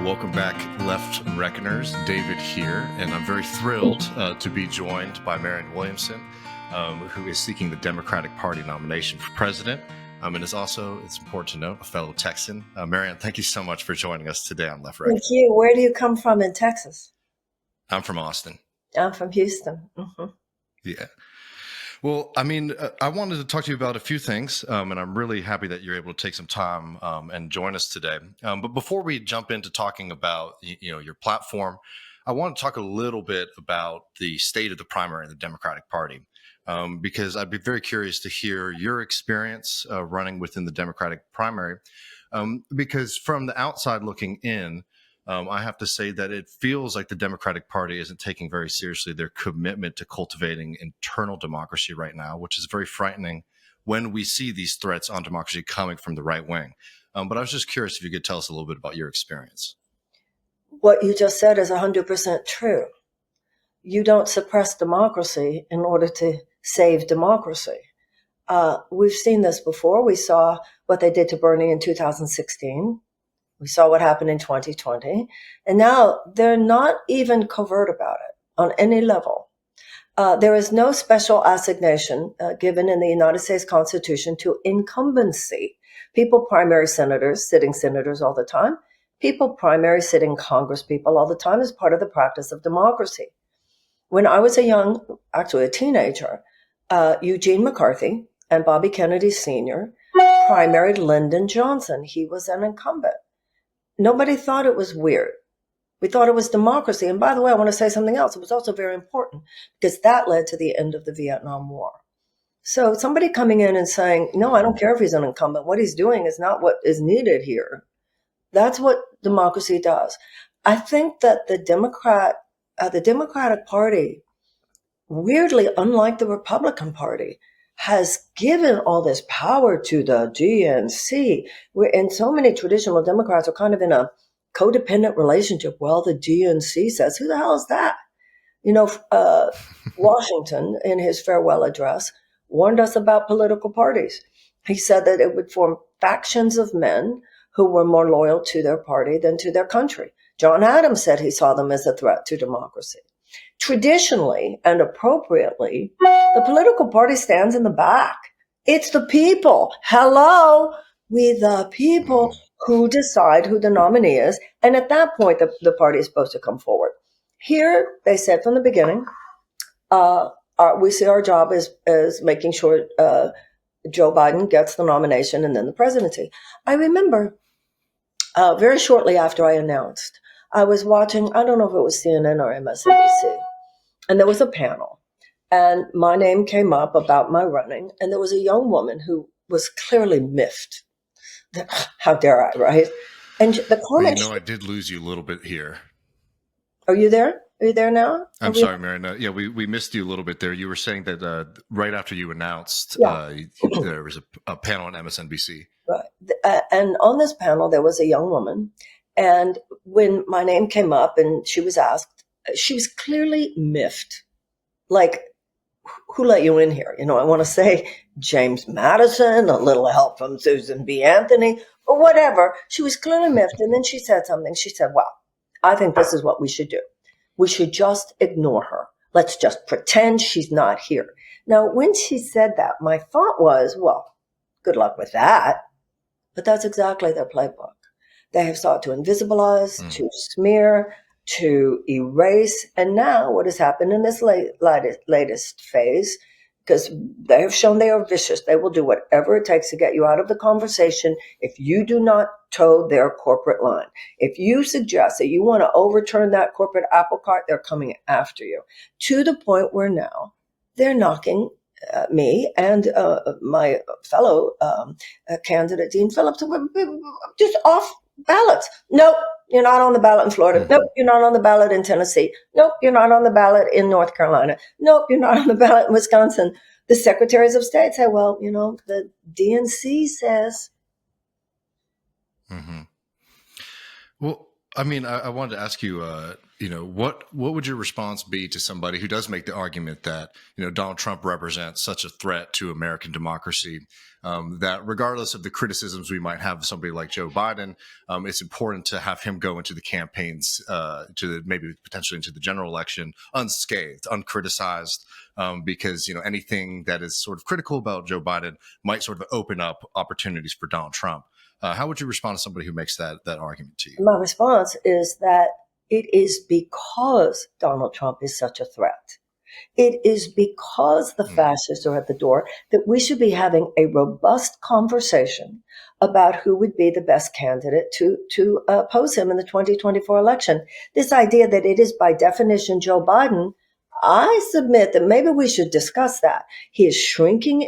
Welcome back, Left Reckoners. David here, and I'm very thrilled to be joined by Marianne Williamson, who is seeking the Democratic Party nomination for president, and is also, it's important to note, a fellow Texan. Marianne, thank you so much for joining us today on Left Reckoners. Thank you. Where do you come from in Texas? I'm from Austin. I'm from Houston. Mm-hmm. Yeah. Well, I mean, I wanted to talk to you about a few things, and I'm really happy that you're able to take some time and join us today. But before we jump into talking about, your platform, I want to talk a little bit about the state of the primary in the Democratic Party, because I'd be very curious to hear your experience running within the Democratic primary, because from the outside looking in, I have to say that it feels like the Democratic Party isn't taking very seriously their commitment to cultivating internal democracy right now, which is very frightening when we see these threats on democracy coming from the right wing. But I was just curious if you could tell us a little bit about your experience. What you just said is 100% true. You don't suppress democracy in order to save democracy. We've seen this before. We saw what they did to Bernie in 2016. We saw what happened in 2020, and now they're not even covert about it on any level. There is no special assignation given in the United States Constitution to incumbency. People primary senators, sitting senators all the time. People primary sitting Congress people all the time as part of the practice of democracy. When I was a teenager, Eugene McCarthy and Bobby Kennedy Sr. primaried Lyndon Johnson. He was an incumbent. Nobody thought it was weird. We thought it was democracy. And by the way, I want to say something else. It was also very important because that led to the end of the Vietnam War. So somebody coming in and saying, no, I don't care if he's an incumbent. What he's doing is not what is needed here. That's what democracy does. I think that the Democratic Party, weirdly, unlike the Republican Party, has given all this power to the DNC. And so many traditional Democrats are kind of in a codependent relationship. Well, the DNC says, who the hell is that? Washington, in his farewell address, warned us about political parties. He said that it would form factions of men who were more loyal to their party than to their country. John Adams said he saw them as a threat to democracy. Traditionally and appropriately, the political party stands in the back. It's the people. Hello, we the people who decide who the nominee is. And at that point, the party is supposed to come forward. Here, they said from the beginning, we see our job as making sure Joe Biden gets the nomination and then the presidency. I remember very shortly after I announced, I was watching, I don't know if it was CNN or MSNBC, and there was a panel, and my name came up about my running, and there was a young woman who was clearly miffed. How dare I, right? And the comment... I did lose you a little bit here. Are you there? Are you there now? I'm sorry, Marianne. Yeah, we missed you a little bit there. You were saying that right after you announced, there was a panel on MSNBC. Right. And on this panel, there was a young woman. And when my name came up and she was asked, she was clearly miffed. Like, who let you in here? I want to say James Madison, a little help from Susan B. Anthony, or whatever. She was clearly miffed. And then she said something. She said, well, I think this is what we should do. We should just ignore her. Let's just pretend she's not here. Now, when she said that, my thought was, well, good luck with that. But that's exactly their playbook. They have sought to invisibilize, to smear, to erase. And now what has happened in this latest phase, because they have shown they are vicious, they will do whatever it takes to get you out of the conversation if you do not toe their corporate line. If you suggest that you want to overturn that corporate apple cart, they're coming after you, to the point where now they're knocking me and my fellow candidate, Dean Phillips, just off ballots. Nope, you're not on the ballot in Florida. Nope, you're not on the ballot in Tennessee. Nope, you're not on the ballot in North Carolina. Nope, you're not on the ballot in Wisconsin. The secretaries of state say, well, the DNC says. Mm-hmm. Well, I mean, I wanted to ask you, What would your response be to somebody who does make the argument that Donald Trump represents such a threat to American democracy, that regardless of the criticisms we might have of somebody like Joe Biden, it's important to have him go into the campaigns, maybe potentially into the general election unscathed, uncriticized, because anything that is sort of critical about Joe Biden might sort of open up opportunities for Donald Trump. How would you respond to somebody who makes that argument to you? My response is that it is because Donald Trump is such a threat. It is because the fascists are at the door that we should be having a robust conversation about who would be the best candidate to oppose him in the 2024 election. This idea that it is by definition Joe Biden, I submit that maybe we should discuss that. He is shrinking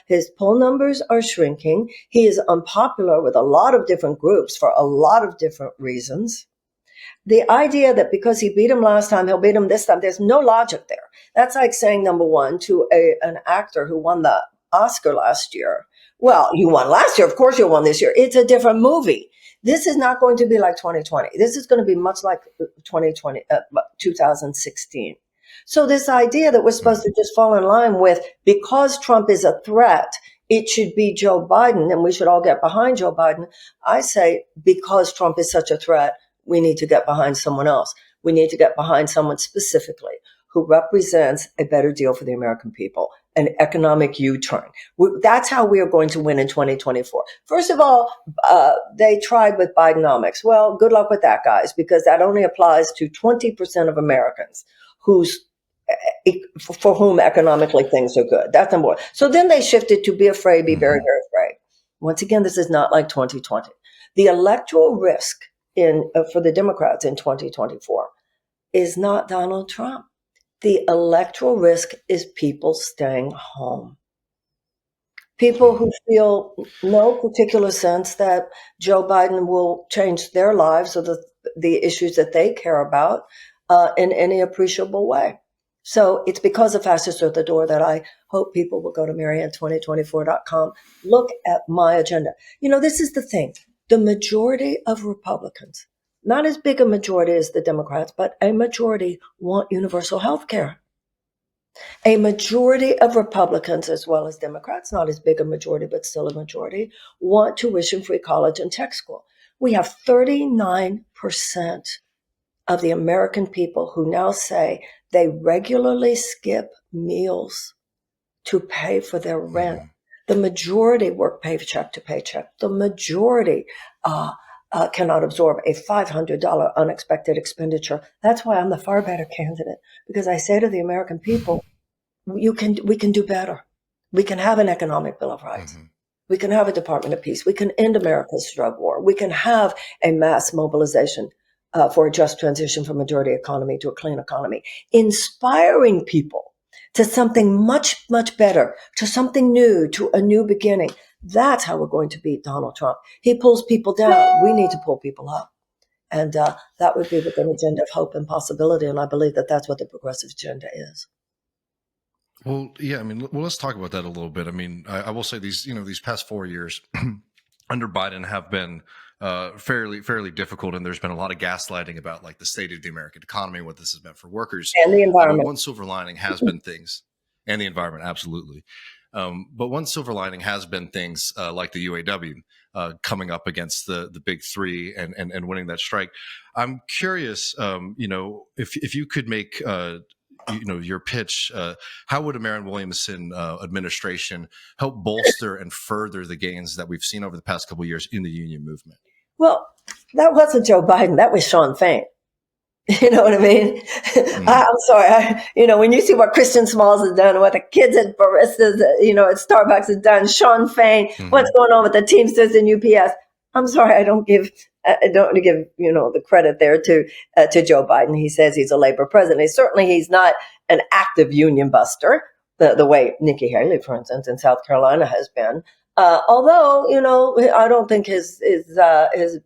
his poll numbers are shrinking. He is unpopular with a lot of different groups for a lot of different reasons. The idea that because he beat him last time, he'll beat him this time, there's no logic there. That's like saying, number one, to an actor who won the Oscar last year, well, you won last year, of course you won this year. It's a different movie. This is not going to be like 2020. This is going to be much like 2016. So this idea that we're supposed to just fall in line with, because Trump is a threat, it should be Joe Biden and we should all get behind Joe Biden. I say, because Trump is such a threat, we need to get behind someone else. We need to get behind someone specifically who represents a better deal for the American people, an economic U-turn. That's how we are going to win in 2024. First of all, they tried with Bidenomics. Well, good luck with that, guys, because that only applies to 20% of Americans for whom economically things are good. That's number one. So then they shifted to be afraid, be very, very afraid. Once again, this is not like 2020. The electoral risk for the Democrats in 2024 is not Donald Trump. The electoral risk is people staying home. People who feel no particular sense that Joe Biden will change their lives or the issues that they care about in any appreciable way. So it's because the fascists are at the door that I hope people will go to Marianne2024.com, look at my agenda. This is the thing. The majority of Republicans, not as big a majority as the Democrats, but a majority want universal health care. A majority of Republicans, as well as Democrats, not as big a majority, but still a majority, want tuition-free college and tech school. We have 39% of the American people who now say they regularly skip meals to pay for their rent. The majority work paycheck to paycheck. The majority cannot absorb a $500 unexpected expenditure. That's why I'm the far better candidate, because I say to the American people, we can do better. We can have an economic bill of rights. We can have a Department of Peace. We can end America's drug war. We can have a mass mobilization for a just transition from majority economy to a clean economy, inspiring people to something much, much better, to something new, to a new beginning. That's how we're going to beat Donald Trump. He pulls people down. We need to pull people up. And that would be with an agenda of hope and possibility. And I believe that that's what the progressive agenda is. Well, yeah, let's talk about that a little bit. I will say these past 4 years under Biden have been fairly difficult, and there's been a lot of gaslighting about like the state of the American economy, what this has meant for workers and the environment. One silver lining has been things, and the environment, absolutely. But one silver lining has been things like the UAW coming up against the big three and winning that strike. I'm curious, if you could make your pitch, how would a Marianne Williamson administration help bolster and further the gains that we've seen over the past couple of years in the union movement? Well, that wasn't Joe Biden. That was Sean Fain. You know what I mean? I'm sorry. When you see what Christian Smalls has done, what the kids at baristas, at Starbucks have done, Sean Fain, what's going on with the Teamsters and UPS. I'm sorry. I don't give the credit there to Joe Biden. He says he's a labor president. He's not an active union buster the way Nikki Haley, for instance, in South Carolina has been. Although, I don't think his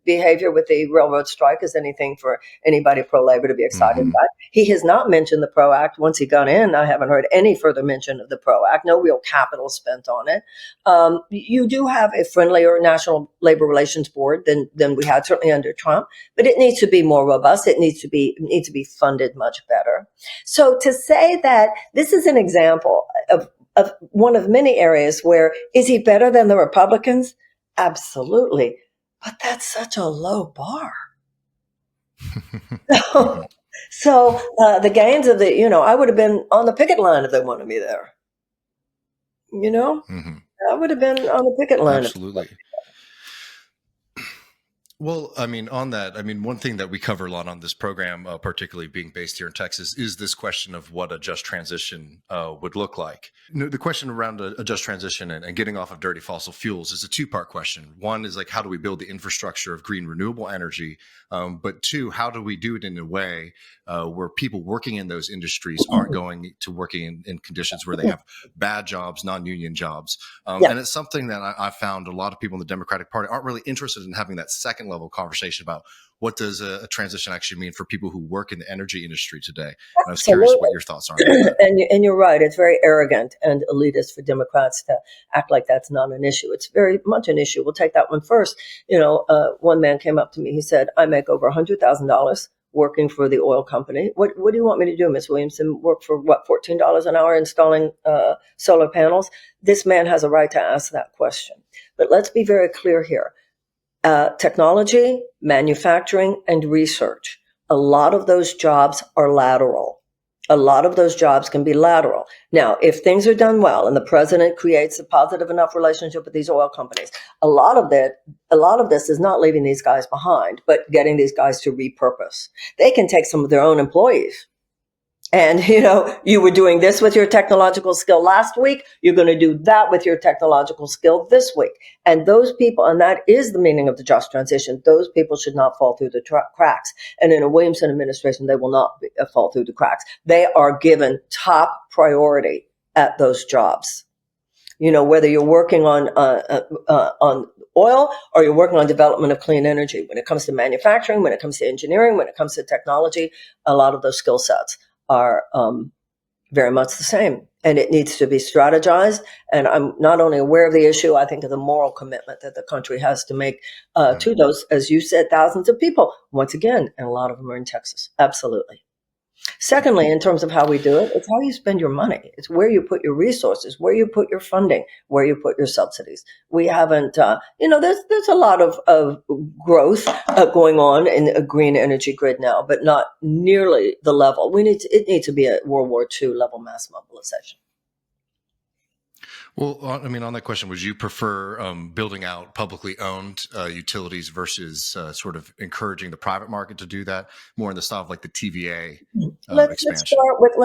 behavior with the railroad strike is anything for anybody pro labor to be excited Hmm. about. He has not mentioned the PRO Act. Once he got in, I haven't heard any further mention of the PRO Act. No real capital spent on it. You do have a friendlier National Labor Relations Board than we had certainly under Trump, but it needs to be more robust. It needs to be funded much better. So to say that this is an example of one of many areas where is he better than the Republicans? Absolutely. But that's such a low bar. Hmm. So the gains of I would have been on the picket line if they wanted me there. You know, Hmm. I would have been on the picket line. Absolutely. Well, I mean, on that, I mean, one thing that we cover a lot on this program, particularly being based here in Texas, is this question of what a just transition would look like. The question around a just transition and getting off of dirty fossil fuels is a two-part question. One is like, how do we build the infrastructure of green renewable energy? But two, how do we do it in a way where people working in those industries aren't going to working in conditions where they have bad jobs, non-union jobs? Yeah, And it's something that I found a lot of people in the Democratic Party aren't really interested in having that second level conversation about what does a transition actually mean for people who work in the energy industry today. And I was curious what absolutely. your thoughts are about that. And you're right. It's very arrogant and elitist for Democrats to act like that's not an issue. It's very much an issue. We'll take that one first. One man came up to me. He said, "I make over $100,000 working for the oil company. What do you want me to do, Miss Williamson? Work for what, $14 an hour installing solar panels?" This man has a right to ask that question. But let's be very clear here. Technology, manufacturing, and research. A lot of those jobs are lateral. A lot of those jobs can be lateral. Now, if things are done well and the president creates a positive enough relationship with these oil companies, a lot of this is not leaving these guys behind, but getting these guys to repurpose. They can take some of their own employees. And, you were doing this with your technological skill last week. You're going to do that with your technological skill this week. And those people, and that is the meaning of the just transition, those people should not fall through the cracks. And in a Williamson administration, they will not fall through the cracks. They are given top priority at those jobs. Whether you're working on oil or you're working on development of clean energy. When it comes to manufacturing, when it comes to engineering, when it comes to technology, a lot of those skill sets are very much the same. And it needs to be strategized. And I'm not only aware of the issue, I think of the moral commitment that the country has to make to those, as you said, thousands of people, once again, and a lot of them are in Texas. Absolutely. Secondly, in terms of how we do it, it's how you spend your money. It's where you put your resources, where you put your funding, where you put your subsidies. We haven't, there's a lot of growth going on in a green energy grid now, but not nearly the level. It needs to be a World War II level mass mobilization. Well, I mean, on that question, would you prefer building out publicly owned utilities versus sort of encouraging the private market to do that more in the style of like the TVA Let's expansion?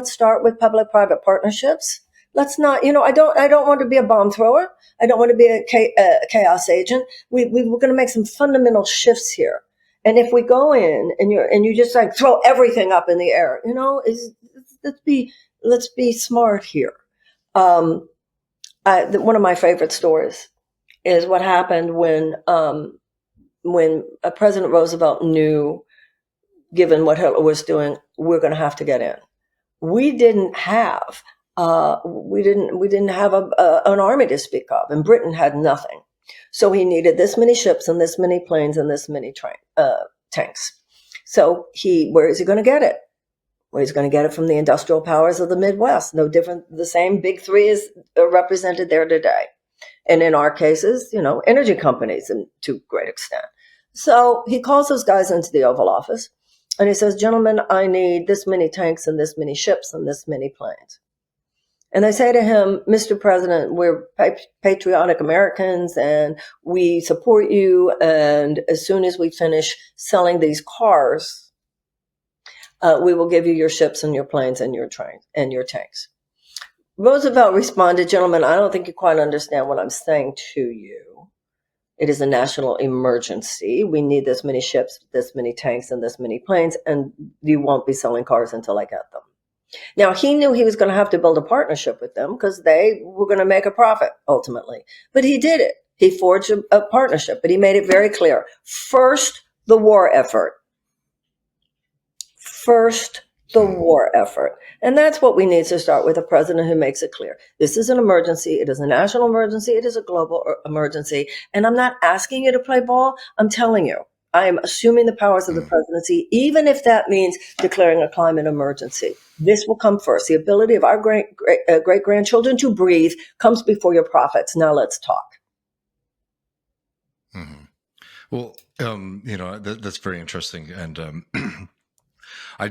start with public-private partnerships. Let's not, I don't want to be a bomb thrower. I don't want to be a chaos agent. We're going to make some fundamental shifts here. And if we go in and you just like throw everything up in the air, let's be smart here. One of my favorite stories is what happened when President Roosevelt knew, given what Hitler was doing, we're going to have to get in. We didn't have an army to speak of, and Britain had nothing. So he needed this many ships and this many planes and this many tanks. So where is he going to get it? Well, he's going to get it from the industrial powers of the Midwest. No different. The same big three is represented there today. And in our cases, energy companies to a great extent. So he calls those guys into the Oval Office and he says, "Gentlemen, I need this many tanks and this many ships and this many planes." And they say to him, "Mr. President, we're patriotic Americans and we support you. And as soon as we finish selling these cars, we will give you your ships and your planes and your trains and your tanks." Roosevelt responded, "Gentlemen, I don't think you quite understand what I'm saying to you. It is a national emergency. We need this many ships, this many tanks, and this many planes, and you won't be selling cars until I get them." Now, he knew he was going to have to build a partnership with them because they were going to make a profit ultimately. But he did it. He forged a partnership, but he made it very clear. First, the war effort. First, the war effort. And that's what we need to start with, a president who makes it clear. This is an emergency. It is a national emergency. It is a global emergency. And I'm not asking you to play ball. I'm telling you, I am assuming the powers of the presidency, even if that means declaring a climate emergency. This will come first. The ability of our great grandchildren to breathe comes before your profits. Now let's talk. Mm-hmm. Well, that's very interesting. And I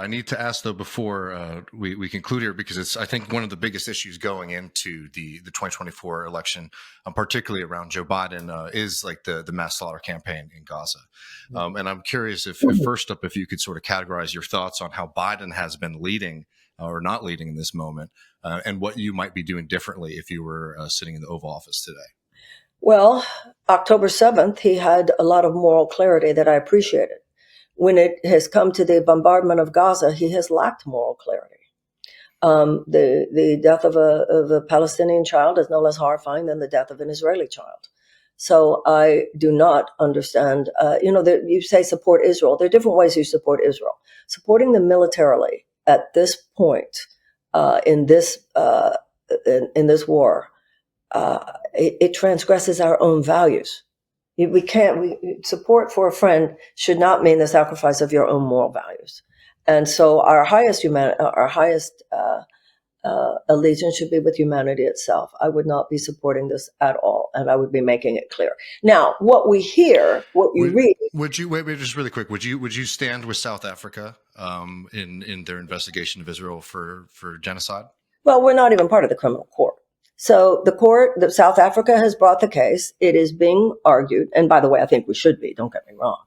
need to ask though before we conclude here, because it's, I think, one of the biggest issues going into the 2024 election, particularly around Joe Biden, is like the mass slaughter campaign in Gaza. And I'm curious if first up, if you could sort of categorize your thoughts on how Biden has been leading or not leading in this moment, and what you might be doing differently if you were sitting in the Oval Office today. Well, October 7th, he had a lot of moral clarity that I appreciated. When it has come to the bombardment of Gaza, he has lacked moral clarity. The death of a Palestinian child is no less horrifying than the death of an Israeli child. So I do not understand. You say support Israel. There are different ways you support Israel. Supporting them militarily at this point in this war, it transgresses our own values. Support for a friend should not mean the sacrifice of your own moral values. And so our highest allegiance should be with humanity itself. I would not be supporting this at all, and I would be making it clear. Now, what we hear, what you read. Would you wait just really quick? Would you stand with South Africa in their investigation of Israel for genocide? Well, we're not even part of the criminal court. So the South Africa has brought the case. It is being argued. And by the way, I think we should be, don't get me wrong.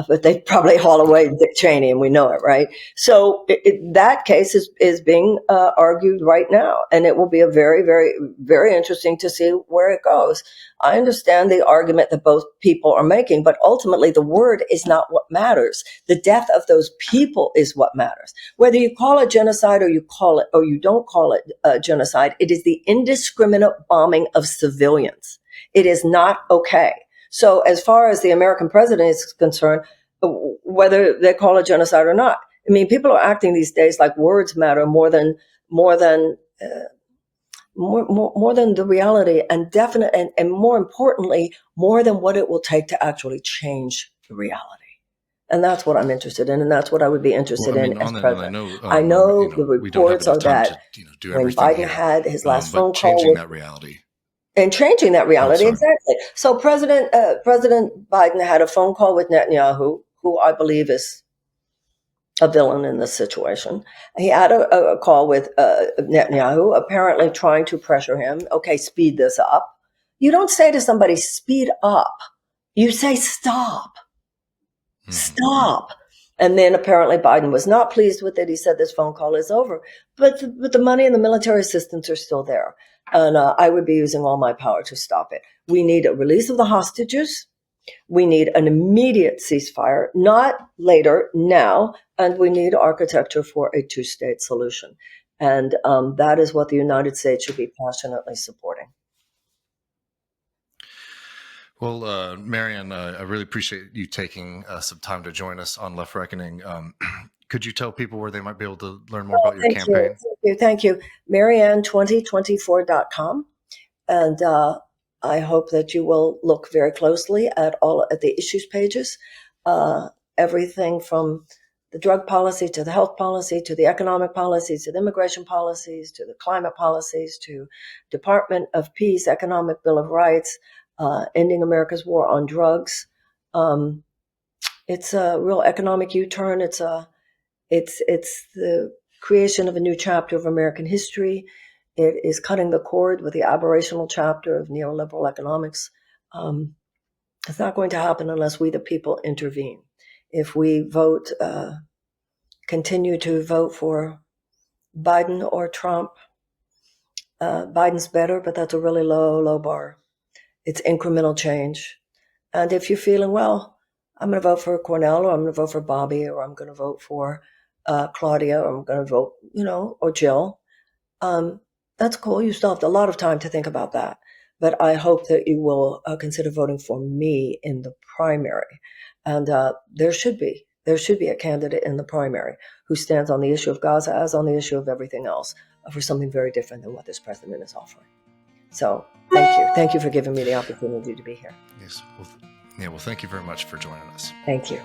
But they probably haul away Dick Cheney, and we know it, right? So that case is being argued right now, and it will be a very, very, very interesting to see where it goes. I understand the argument that both people are making, but ultimately the word is not what matters. The death of those people is what matters. Whether you call it genocide or you don't call it genocide, it is the indiscriminate bombing of civilians. It is not okay. So as far as the American president is concerned, whether they call it genocide or not, I mean, people are acting these days like words matter more than the reality, and and more importantly, more than what it will take to actually change the reality. And that's what I'm interested in, and that's what I would be interested in as president. I know the reports are that when Biden had his last phone call changing that reality. And changing that reality, exactly. So President Biden had a phone call with Netanyahu, who I believe is a villain in this situation. He had a call with Netanyahu, apparently trying to pressure him. Okay, speed this up. You don't say to somebody, speed up. You say, stop. Mm-hmm. Stop. And then apparently Biden was not pleased with it. He said this phone call is over. But the money and the military assistance are still there. And I would be using all my power to stop it. We need a release of the hostages. We need an immediate ceasefire, not later, now. And we need architecture for a two-state solution. And that is what the United States should be passionately supporting. Well, Marianne, I really appreciate you taking some time to join us on Left Reckoning. Could you tell people where they might be able to learn more about your campaign? Thank you. Marianne2024.com. And I hope that you will look very closely at the issues pages, everything from the drug policy to the health policy to the economic policies to the immigration policies to the climate policies to Department of Peace, Economic Bill of Rights, ending America's war on drugs. It's a real economic U-turn. It's the creation of a new chapter of American history. It is cutting the cord with the aberrational chapter of neoliberal economics. It's not going to happen unless we, the people, intervene. If we continue to vote for Biden or Trump, Biden's better, but that's a really low bar. It's incremental change. And if you're feeling, well, I'm going to vote for Cornell, or I'm going to vote for Bobby, or I'm going to vote for Claudia, or I'm going to vote, or Jill. That's cool. You still have a lot of time to think about that. But I hope that you will consider voting for me in the primary. And there should be a candidate in the primary who stands on the issue of Gaza as on the issue of everything else for something very different than what this president is offering. So thank you. Thank you for giving me the opportunity to be here. Yes. Well, thank you very much for joining us. Thank you.